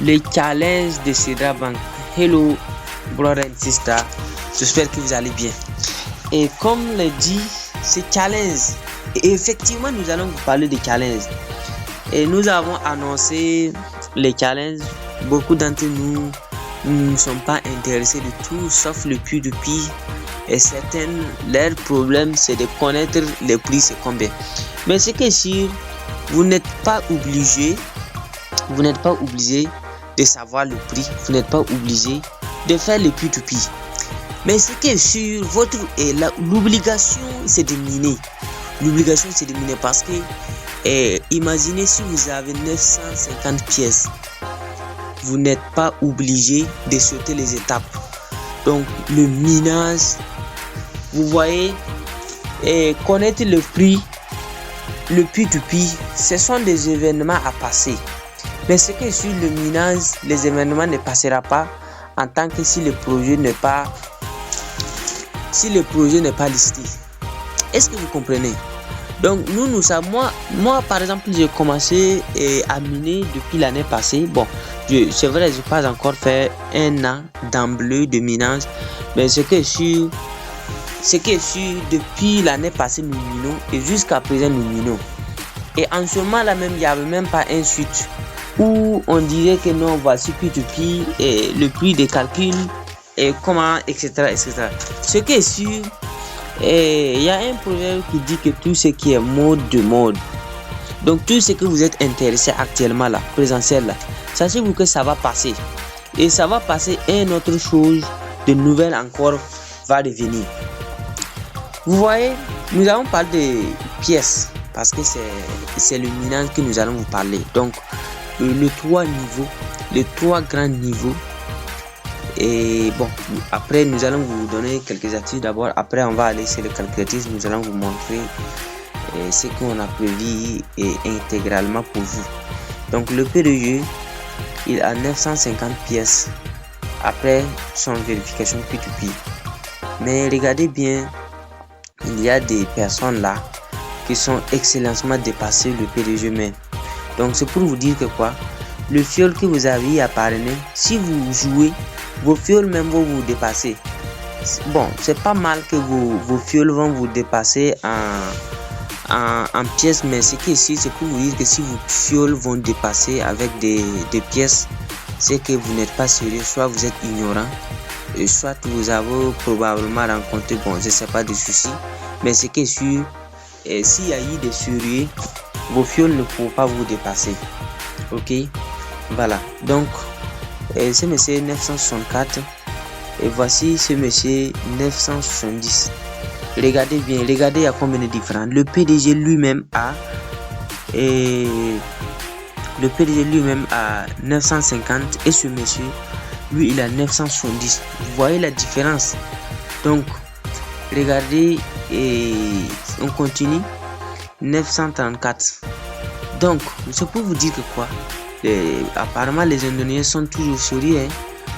le challenge de Sidra Bank. Hello brother and sister, j'espère que vous allez bien. Et comme le dit, c'est challenge. Et effectivement, nous allons vous parler de challenge. Et nous avons annoncé les challenges. Beaucoup d'entre nous ne sont pas intéressés de tout, sauf le P2P. Et certains, leur problème, c'est de connaître le prix, c'est combien. Mais ce qui est sûr, vous n'êtes pas obligé de savoir le prix, vous n'êtes pas obligé de faire le P2P. Mais ce qui est sûr, l'obligation, c'est de miner. L'obligation, c'est de miner parce que, imaginez si vous avez 950 pièces, vous n'êtes pas obligé de sauter les étapes. Donc, le minage, vous voyez, connaître le prix, le P2P, ce sont des événements à passer. Mais ce que sur le minage, les événements ne passeront pas en tant que si le projet n'est pas listé. Est-ce que vous comprenez? Donc nous savons, moi par exemple, j'ai commencé à miner depuis l'année passée. Bon, c'est vrai, je n'ai pas encore fait un an d'emblée de minage, mais ce qui est sûr, depuis l'année passée, nous minons et jusqu'à présent, nous minons. Et en ce moment-là même, il n'y avait même pas un site où on dirait que non, voici P2P et le prix des calculs et comment, etc. Ce qui est sûr, il y a un proverbe qui dit que tout ce qui est mode de mode. Donc tout ce que vous êtes intéressé actuellement là, présentiel là, sachez-vous que ça va passer. Et ça va passer et une autre chose de nouvelle encore va devenir. Vous voyez, nous allons parler de pièces parce que c'est le minage que nous allons vous parler. Donc, les trois grands niveaux. Et bon, après, nous allons vous donner quelques astuces d'abord. Après, on va aller sur le calculatrice. Nous allons vous montrer ce qu'on a prévu intégralement pour vous. Donc, le PDG, il a 950 pièces après son vérification P2P. Mais regardez bien, il y a des personnes là qui sont excellemment dépassées le PDG même. Donc c'est pour vous dire que quoi, le fiole que vous avez à parrainer, si vous jouez, vos fioles même vont vous dépasser. Bon, c'est pas mal que vos fioles vont vous dépasser en pièces, mais ce qui est ici, c'est pour vous dire que si vos fioles vont dépasser avec des pièces, c'est que vous n'êtes pas sérieux, soit vous êtes ignorant, soit vous avez probablement rencontré, bon, je sais pas, des soucis, mais ce qui est sûr, s'il y a eu des sérieux, vos fioles ne pourront pas vous dépasser. Ok, voilà. Donc, ce monsieur 964 et voici ce monsieur 970. Regardez bien, regardez il y a combien de différents. Le PDG lui-même a 950 et ce monsieur, lui, il a 970. Vous voyez la différence. Donc, regardez et on continue. 934. Donc, c'est pour vous dire que quoi, apparemment les Indonésiens sont toujours sérieux,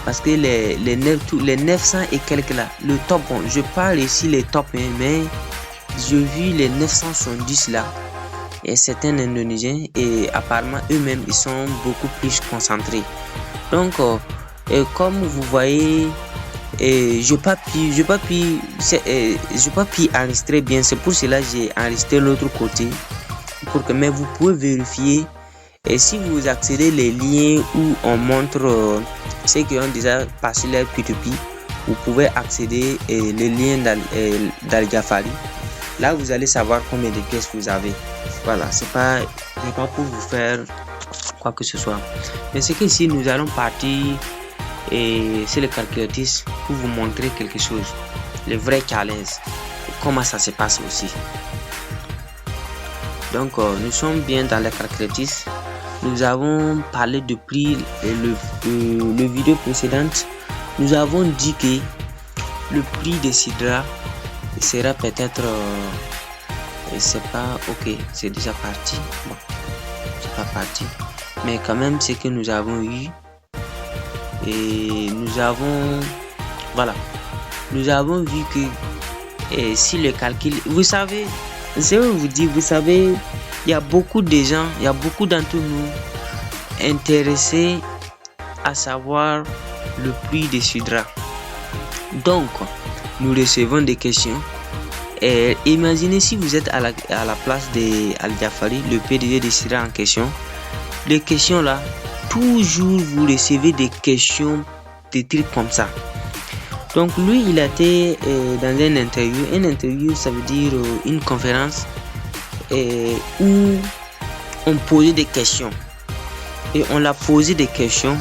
parce que les 900 et quelques là, le top, bon, je parle ici les top, mais j'ai vu les 970 là, et certains Indonésiens, et apparemment eux-mêmes, ils sont beaucoup plus concentrés. Donc, comme vous voyez, je pas pu enregistrer bien, c'est pour cela que j'ai enregistré l'autre côté mais vous pouvez vérifier. Et si vous accédez les liens où on montre ceux qui ont déjà passé leur P2P, vous pouvez accéder les liens d'Algafari. Là vous allez savoir combien de pièces vous avez. Voilà, c'est pas pour vous faire quoi que ce soit, mais c'est que ici nous allons partir et c'est le calculatrice pour vous montrer quelque chose, le vrai challenge et comment ça se passe aussi. Donc nous sommes bien dans la calculatrice. Nous avons parlé de prix et le vidéo précédente. Nous avons dit que le prix de Sidra sera peut-être c'est pas ok, c'est déjà parti. Bon, c'est pas parti, mais quand même c'est que nous avons eu. Et nous avons vu que si le calcul, vous savez, je vais vous dire, vous savez, il y a beaucoup de gens, il y a beaucoup d'entre nous intéressés à savoir le prix des Sidra. Donc, nous recevons des questions. Et imaginez si vous êtes à la place d'Al Jafari, le PDG de Sidra en question. Les questions là, toujours vous recevez des questions, des trucs comme ça. Donc lui, il a été dans une interview. Une interview, ça veut dire une conférence où on posait des questions. Et on l'a posé des questions.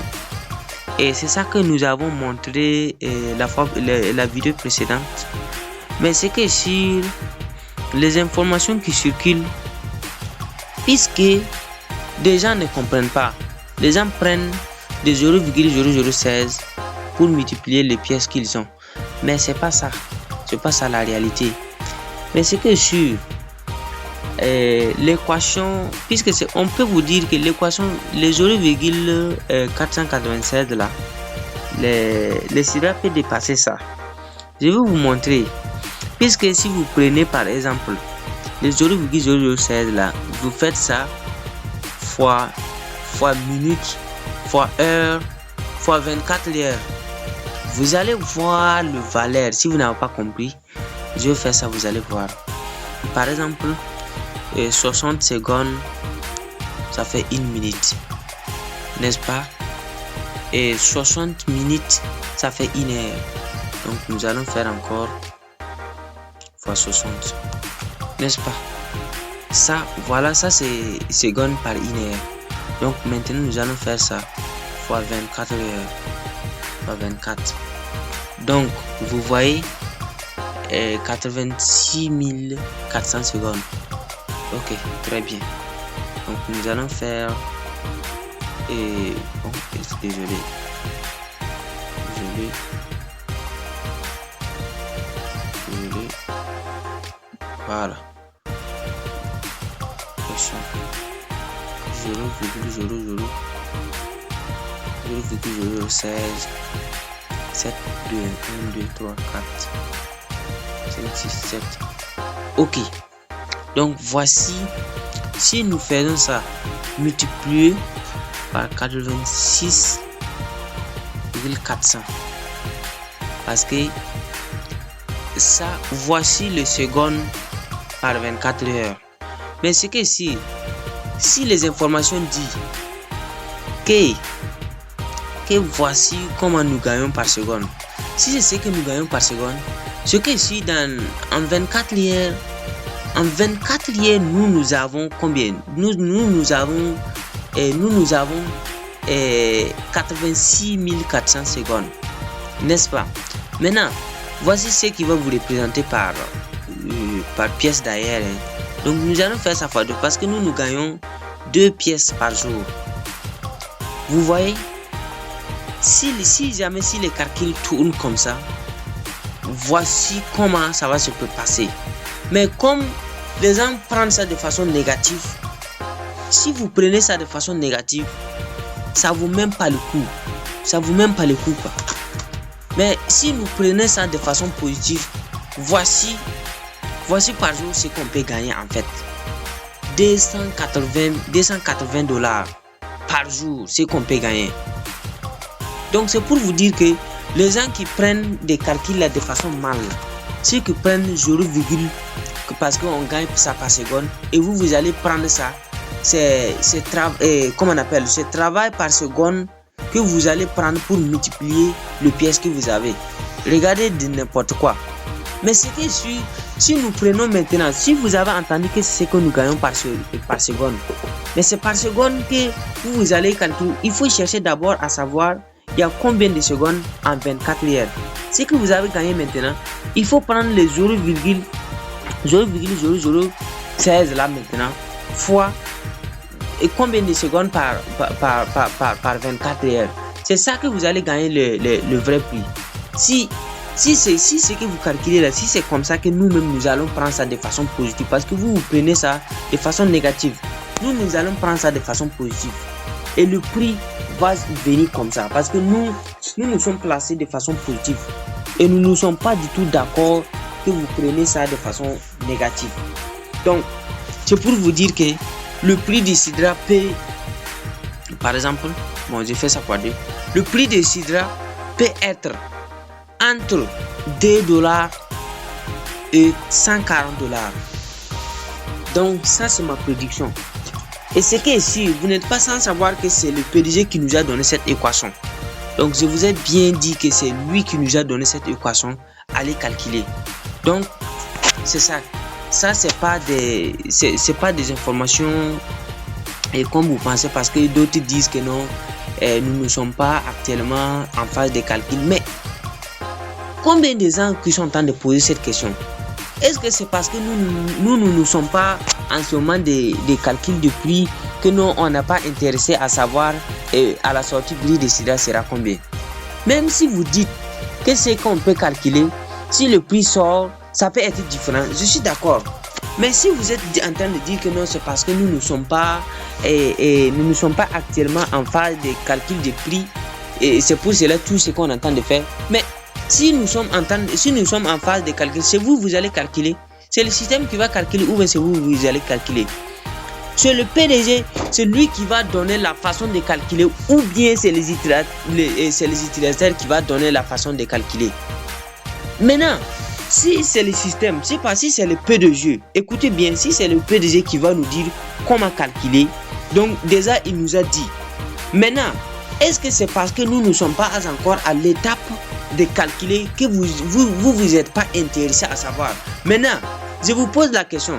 Et c'est ça que nous avons montré la vidéo précédente. Mais c'est que sur les informations qui circulent, puisque des gens ne comprennent pas, les gens prennent des 0,0016 pour multiplier les pièces qu'ils ont. Mais c'est pas ça la réalité. Mais c'est que sur l'équation, puisque on peut vous dire que l'équation, les 0,487 là, les Sidra peut dépasser ça. Je vais vous montrer. Puisque si vous prenez par exemple les 0,016 là, vous faites ça fois minute, fois heure, fois 24 heures. Vous allez voir le valeur. Si vous n'avez pas compris, je vais faire ça, vous allez voir. Par exemple, 60 secondes, ça fait 1 minute. N'est-ce pas? Et 60 minutes, ça fait 1 heure. Donc nous allons faire encore fois 60. N'est-ce pas? Ça, voilà, ça c'est secondes par 1 heure. Donc maintenant nous allons faire ça fois 24 heures. Fois 24. Donc vous voyez 86 400 secondes. Ok, très bien. Donc nous allons faire bon, désolé. Voilà. 0,016 7 2 1 2 3 4 5 6 7. Ok. Donc voici, si nous faisons ça multiplié par 86,400, parce que ça, voici le seconde par 24 heures. Mais c'est que si les informations disent que voici comment nous gagnons par seconde, si c'est ce que nous gagnons par seconde, c'est que si en 24 heures, nous avons combien? Nous avons 86 400 secondes, n'est-ce pas? Maintenant, voici ce qui va vous représenter par pièce d'ailleurs. Donc nous allons faire ça fois 2 parce que nous gagnons 2 pièces par jour. Vous voyez, si les calculs tournent comme ça, voici comment ça va se passer. Mais comme les gens prennent ça de façon négative, si vous prenez ça de façon négative, ça vaut même pas le coup. Quoi. Mais si vous prenez ça de façon positive, voici par jour ce qu'on peut gagner en fait. 280 dollars par jour, ce qu'on peut gagner. Donc c'est pour vous dire que les gens qui prennent des calculs là de façon mal, ceux qui prennent 0, parce qu'on gagne ça par seconde, et vous allez prendre ça, c'est travail par seconde que vous allez prendre pour multiplier les pièces que vous avez. Regardez de n'importe quoi. Mais c'est que si nous prenons maintenant, si vous avez entendu que c'est ce que nous gagnons par seconde, mais c'est par seconde que vous allez calculer. Il faut chercher d'abord à savoir il y a combien de secondes en 24 heures. Ce que vous avez gagné maintenant, il faut prendre les 0,0016 là maintenant, fois et combien de secondes par 24 heures. C'est ça que vous allez gagner le vrai prix. Si c'est ce que vous calculez là, si c'est comme ça que nous-mêmes nous allons prendre ça de façon positive, parce que vous prenez ça de façon négative, nous allons prendre ça de façon positive et le prix va venir comme ça, parce que nous sommes placés de façon positive et nous ne sommes pas du tout d'accord que vous prenez ça de façon négative. Donc c'est pour vous dire que le prix du Sidra peut, par exemple, bon, j'ai fait ça par 2. Le prix des cidres peut être entre 2 $ et 140 $. Donc, ça, c'est ma prédiction. Et ce qui est sûr, vous n'êtes pas sans savoir que c'est le PDG qui nous a donné cette équation. Donc, je vous ai bien dit que c'est lui qui nous a donné cette équation. Allez calculer. Donc, c'est ça. Ça, c'est pas des informations et comme vous pensez, parce que d'autres disent que non, nous ne sommes pas actuellement en phase de calcul. Mais combien de gens qui sont en train de poser cette question? Est-ce que c'est parce que nous ne sommes pas en ce moment des calculs de prix que nous, on n'a pas intéressé à savoir à la sortie prix de cidre sera combien? Même si vous dites que c'est qu'on peut calculer, si le prix sort, ça peut être différent. Je suis d'accord. Mais si vous êtes en train de dire que non, c'est parce que nous ne sommes pas actuellement en phase de calcul de prix, et c'est pour cela tout ce qu'on est en train de faire. Mais si nous sommes en phase de calcul, c'est vous allez calculer. C'est le système qui va calculer ou bien c'est vous allez calculer. C'est le PDG, c'est lui qui va donner la façon de calculer ou bien c'est les utilisateurs qui va donner la façon de calculer. Maintenant, si c'est le système, si c'est le PDG, écoutez bien, si c'est le PDG qui va nous dire comment calculer, donc déjà il nous a dit. Maintenant, est-ce que c'est parce que nous ne sommes pas encore à l'étape de calculer que vous êtes pas intéressé à savoir? Maintenant, je vous pose la question.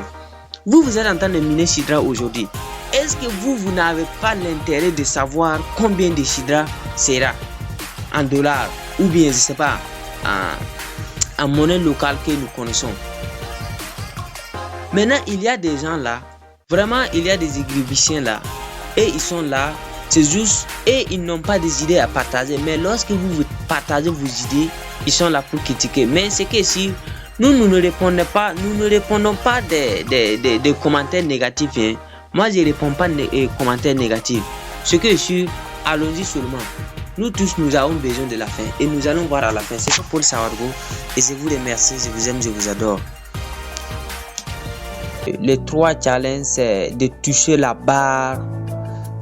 Vous êtes en train de miner cidre aujourd'hui. Est-ce que vous n'avez pas l'intérêt de savoir combien de cidre sera en dollars ou bien, je sais pas, en monnaie locale que nous connaissons? Maintenant, il y a des gens là, vraiment, il y a des égrébiciens là, et ils sont là, c'est juste, et ils n'ont pas des idées à partager. Mais lorsque vous partagez vos idées, ils sont là pour critiquer. Mais c'est que si nous ne répondons pas des commentaires négatifs, hein. Moi, je ne réponds pas des commentaires négatifs. Ce que je suis, allons-y seulement. Nous tous, nous avons besoin de la fin. Et nous allons voir à la fin. C'est Paul Sawargo. Et je vous remercie, je vous aime, je vous adore. Les 3 challenges, c'est de toucher la barre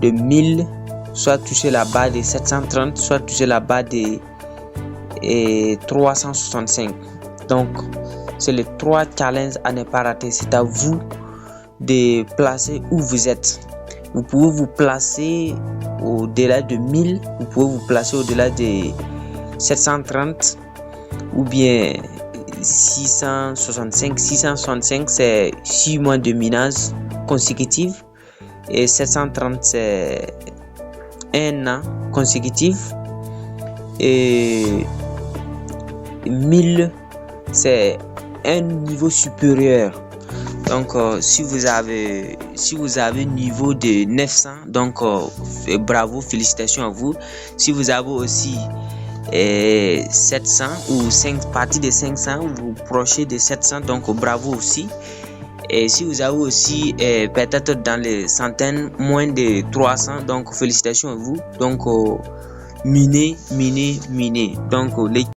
de 1000, soit toucher la barre de 730, soit toucher la barre de 365. Donc, c'est les 3 challenges à ne pas rater. C'est à vous de placer où vous êtes. Vous pouvez vous placer au-delà de 1000, vous pouvez vous placer au-delà de 730 ou bien 665. 665, c'est 6 mois de minage consécutif et 730, c'est 1 an consécutif et 1000, c'est un niveau supérieur. Donc si vous avez niveau de 900, donc bravo, félicitations à vous. Si vous avez aussi 700 ou 5 parties de 500, vous prochez de 700, donc bravo aussi. Et si vous avez aussi peut-être dans les centaines moins de 300, donc félicitations à vous. Donc minez. Donc